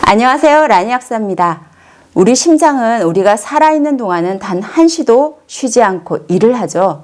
안녕하세요. 라니 약사입니다. 우리 심장은 우리가 살아있는 동안은 단 한시도 쉬지 않고 일을 하죠.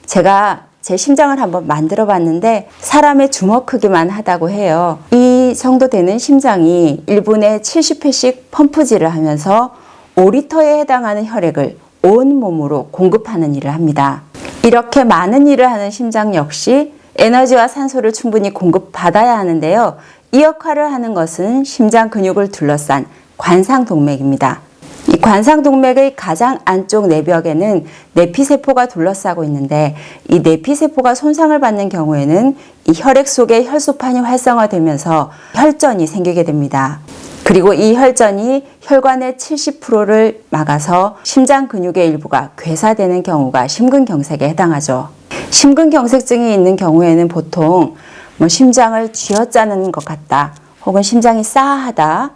제가 제 심장을 한번 만들어 봤는데 사람의 주먹 크기만 하다고 해요. 이 정도 되는 심장이 1분에 70회씩 펌프질을 하면서 5리터에 해당하는 혈액을 온 몸으로 공급하는 일을 합니다. 이렇게 많은 일을 하는 심장 역시 에너지와 산소를 충분히 공급받아야 하는데요. 이 역할을 하는 것은 심장 근육을 둘러싼 관상동맥입니다. 이 관상동맥의 가장 안쪽 내벽에는 내피세포가 둘러싸고 있는데 이 내피세포가 손상을 받는 경우에는 이 혈액 속에 혈소판이 활성화되면서 혈전이 생기게 됩니다. 그리고 이 혈전이 혈관의 70%를 막아서 심장 근육의 일부가 괴사되는 경우가 심근경색에 해당하죠. 심근경색증이 있는 경우에는 보통 심장을 쥐어짜는 것 같다, 혹은 심장이 싸하다,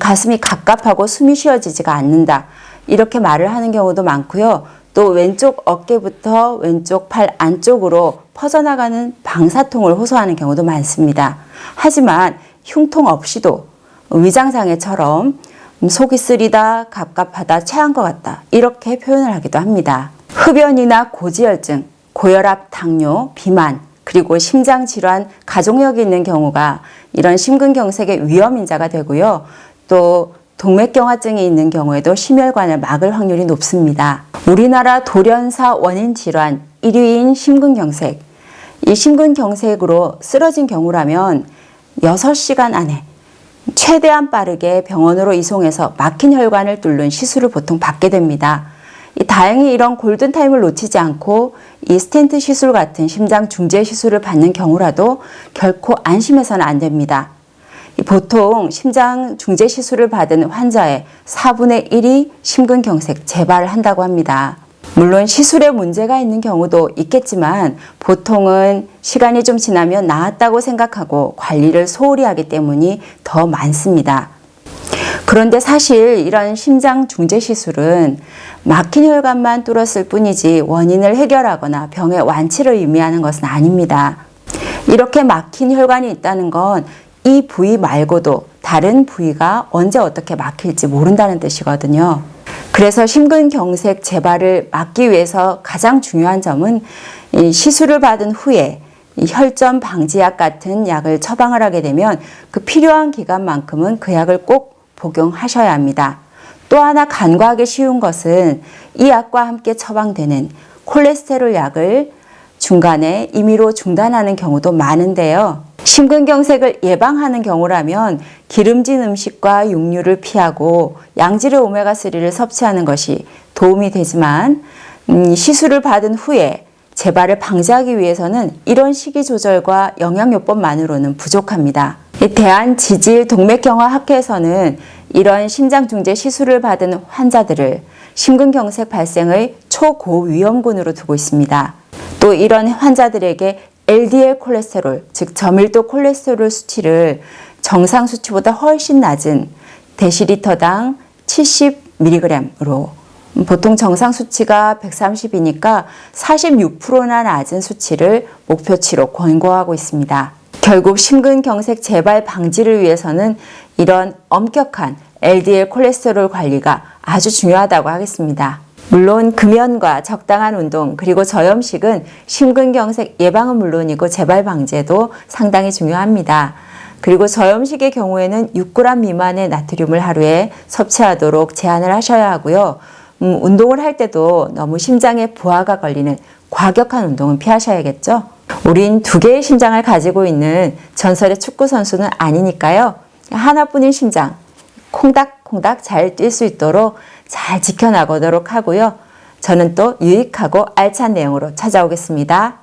가슴이 갑갑하고 숨이 쉬어지지가 않는다, 이렇게 말을 하는 경우도 많고요. 또 왼쪽 어깨부터 왼쪽 팔 안쪽으로 퍼져나가는 방사통을 호소하는 경우도 많습니다. 하지만 흉통 없이도 위장장애처럼 속이 쓰리다, 갑갑하다, 체한 것 같다, 이렇게 표현을 하기도 합니다. 흡연이나 고지혈증, 고혈압, 당뇨, 비만, 그리고 심장질환, 가족력이 있는 경우가 이런 심근경색의 위험인자가 되고요. 또 동맥경화증이 있는 경우에도 심혈관을 막을 확률이 높습니다. 우리나라 돌연사 원인 질환 1위인 심근경색. 이 심근경색으로 쓰러진 경우라면 6시간 안에 최대한 빠르게 병원으로 이송해서 막힌 혈관을 뚫는 시술을 보통 받게 됩니다. 다행히 이런 골든타임을 놓치지 않고 이 스텐트 시술 같은 심장 중재 시술을 받는 경우라도 결코 안심해서는 안 됩니다. 보통 심장 중재 시술을 받은 환자의 4분의 1이 심근경색 재발을 한다고 합니다. 물론 시술에 문제가 있는 경우도 있겠지만 보통은 시간이 좀 지나면 나았다고 생각하고 관리를 소홀히 하기 때문이 더 많습니다. 그런데 사실 이런 심장 중재 시술은 막힌 혈관만 뚫었을 뿐이지 원인을 해결하거나 병의 완치를 의미하는 것은 아닙니다. 이렇게 막힌 혈관이 있다는 건 이 부위 말고도 다른 부위가 언제 어떻게 막힐지 모른다는 뜻이거든요. 그래서 심근경색 재발을 막기 위해서 가장 중요한 점은 이 시술을 받은 후에 이 혈전 방지약 같은 약을 처방을 하게 되면 그 필요한 기간만큼은 그 약을 꼭 복용하셔야 합니다. 또 하나 간과하기 쉬운 것은 이 약과 함께 처방되는 콜레스테롤 약을 중간에 임의로 중단하는 경우도 많은데요. 심근경색을 예방하는 경우라면 기름진 음식과 육류를 피하고 양질의 오메가3를 섭취하는 것이 도움이 되지만 시술을 받은 후에 재발을 방지하기 위해서는 이런 식이 조절과 영양요법만으로는 부족합니다. 대한지질동맥경화학회에서는 이런 심장중재 시술을 받은 환자들을 심근경색 발생의 초고위험군으로 두고 있습니다. 또 이런 환자들에게 LDL 콜레스테롤, 즉 저밀도 콜레스테롤 수치를 정상 수치보다 훨씬 낮은 데시리터당 70mg으로, 보통 정상 수치가 130이니까 46%나 낮은 수치를 목표치로 권고하고 있습니다. 결국 심근경색 재발 방지를 위해서는 이런 엄격한 LDL 콜레스테롤 관리가 아주 중요하다고 하겠습니다. 물론 금연과 적당한 운동, 그리고 저염식은 심근경색 예방은 물론이고 재발 방지에도 상당히 중요합니다. 그리고 저염식의 경우에는 6g 미만의 나트륨을 하루에 섭취하도록 제한을 하셔야 하고요. 운동을 할 때도 너무 심장에 부하가 걸리는 과격한 운동은 피하셔야겠죠. 우린 2개의 심장을 가지고 있는 전설의 축구 선수는 아니니까요. 하나뿐인 심장, 콩닥콩닥 잘 뛸 수 있도록 잘 지켜나가도록 하고요. 저는 또 유익하고 알찬 내용으로 찾아오겠습니다.